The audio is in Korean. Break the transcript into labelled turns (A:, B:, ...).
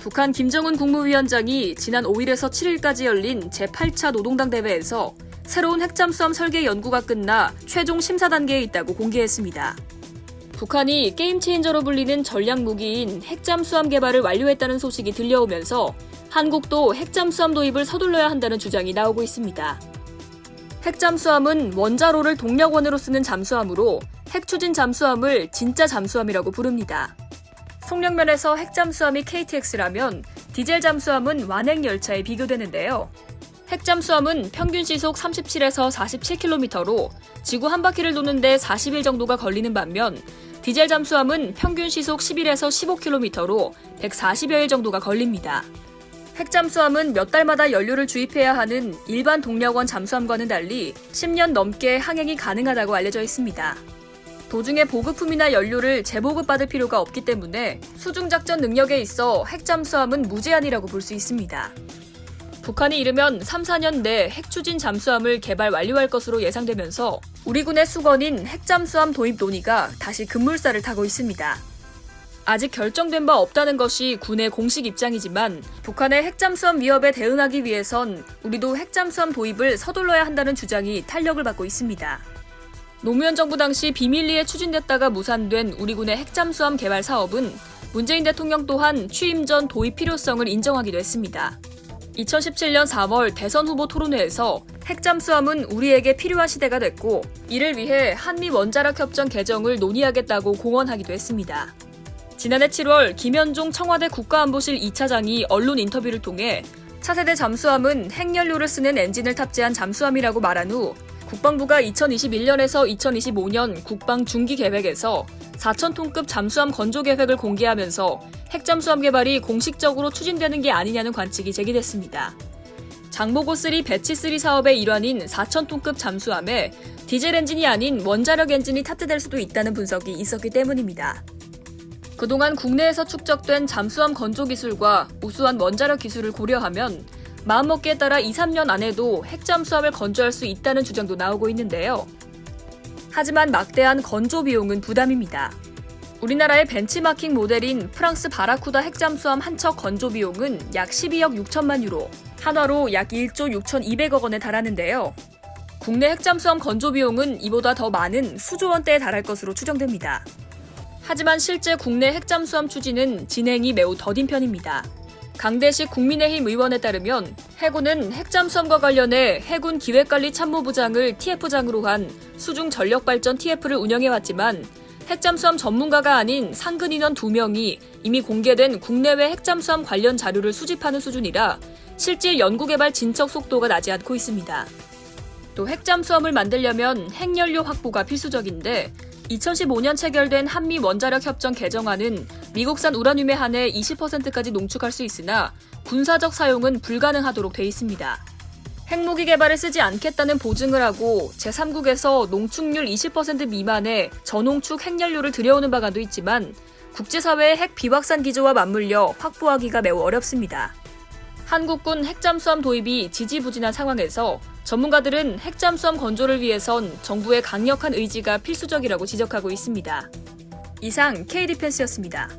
A: 북한 김정은 국무위원장이 지난 5일에서 7일까지 열린 제8차 노동당 대회에서 새로운 핵잠수함 설계 연구가 끝나 최종 심사 단계에 있다고 공개했습니다. 북한이 게임 체인저로 불리는 전략 무기인 핵잠수함 개발을 완료했다는 소식이 들려오면서 한국도 핵잠수함 도입을 서둘러야 한다는 주장이 나오고 있습니다. 핵잠수함은 원자로를 동력원으로 쓰는 잠수함으로 핵추진 잠수함을 진짜 잠수함이라고 부릅니다. 속력면에서 핵잠수함이 KTX라면 디젤 잠수함은 완행열차에 비교되는데요. 핵잠수함은 평균 시속 37에서 47km로 지구 한 바퀴를 도는데 40일 정도가 걸리는 반면 디젤 잠수함은 평균 시속 11에서 15km로 140여일 정도가 걸립니다. 핵잠수함은 몇 달마다 연료를 주입해야 하는 일반 동력원 잠수함과는 달리 10년 넘게 항행이 가능하다고 알려져 있습니다. 도중에 보급품이나 연료를 재보급받을 필요가 없기 때문에 수중작전 능력에 있어 핵잠수함은 무제한이라고 볼 수 있습니다. 북한이 이르면 3, 4년 내 핵추진 잠수함을 개발 완료할 것으로 예상되면서 우리 군의 수건인 핵잠수함 도입 논의가 다시 급물살을 타고 있습니다. 아직 결정된 바 없다는 것이 군의 공식 입장이지만 북한의 핵잠수함 위협에 대응하기 위해선 우리도 핵잠수함 도입을 서둘러야 한다는 주장이 탄력을 받고 있습니다. 노무현 정부 당시 비밀리에 추진됐다가 무산된 우리 군의 핵잠수함 개발 사업은 문재인 대통령 또한 취임 전 도입 필요성을 인정하기도 했습니다. 2017년 3월 대선 후보 토론회에서 핵잠수함은 우리에게 필요한 시대가 됐고 이를 위해 한미 원자력 협정 개정을 논의하겠다고 공언하기도 했습니다. 지난해 7월 김현종 청와대 국가안보실 2차장이 언론 인터뷰를 통해 차세대 잠수함은 핵연료를 쓰는 엔진을 탑재한 잠수함이라고 말한 후 국방부가 2021년에서 2025년 국방 중기 계획에서 4,000톤급 잠수함 건조 계획을 공개하면서 핵잠수함 개발이 공식적으로 추진되는 게 아니냐는 관측이 제기됐습니다. 장보고3 배치3 사업의 일환인 4,000톤급 잠수함에 디젤 엔진이 아닌 원자력 엔진이 탑재될 수도 있다는 분석이 있었기 때문입니다. 그동안 국내에서 축적된 잠수함 건조 기술과 우수한 원자력 기술을 고려하면 마음먹기에 따라 2, 3년 안에도 핵잠수함을 건조할 수 있다는 주장도 나오고 있는데요. 하지만 막대한 건조 비용은 부담입니다. 우리나라의 벤치마킹 모델인 프랑스 바라쿠다 핵잠수함 한 척 건조 비용은 약 12억 6천만 유로, 한화로 약 1조 6,200억 원에 달하는데요. 국내 핵잠수함 건조 비용은 이보다 더 많은 수조 원대에 달할 것으로 추정됩니다. 하지만 실제 국내 핵잠수함 추진은 진행이 매우 더딘 편입니다. 강대식 국민의힘 의원에 따르면 해군은 핵잠수함과 관련해 해군 기획관리 참모부장을 TF장으로 한 수중 전력발전 TF를 운영해왔지만 핵잠수함 전문가가 아닌 상근 인원 2명이 이미 공개된 국내외 핵잠수함 관련 자료를 수집하는 수준이라 실질 연구개발 진척 속도가 나지 않고 있습니다. 또 핵잠수함을 만들려면 핵연료 확보가 필수적인데 2015년 체결된 한미 원자력 협정 개정안은 미국산 우라늄에 한해 20%까지 농축할 수 있으나 군사적 사용은 불가능하도록 돼 있습니다. 핵무기 개발에 쓰지 않겠다는 보증을 하고 제3국에서 농축률 20% 미만의 저농축 핵연료를 들여오는 방안도 있지만 국제사회의 핵 비확산 기조와 맞물려 확보하기가 매우 어렵습니다. 한국군 핵잠수함 도입이 지지부진한 상황에서 전문가들은 핵잠수함 건조를 위해선 정부의 강력한 의지가 필수적이라고 지적하고 있습니다. 이상 K디펜스였습니다.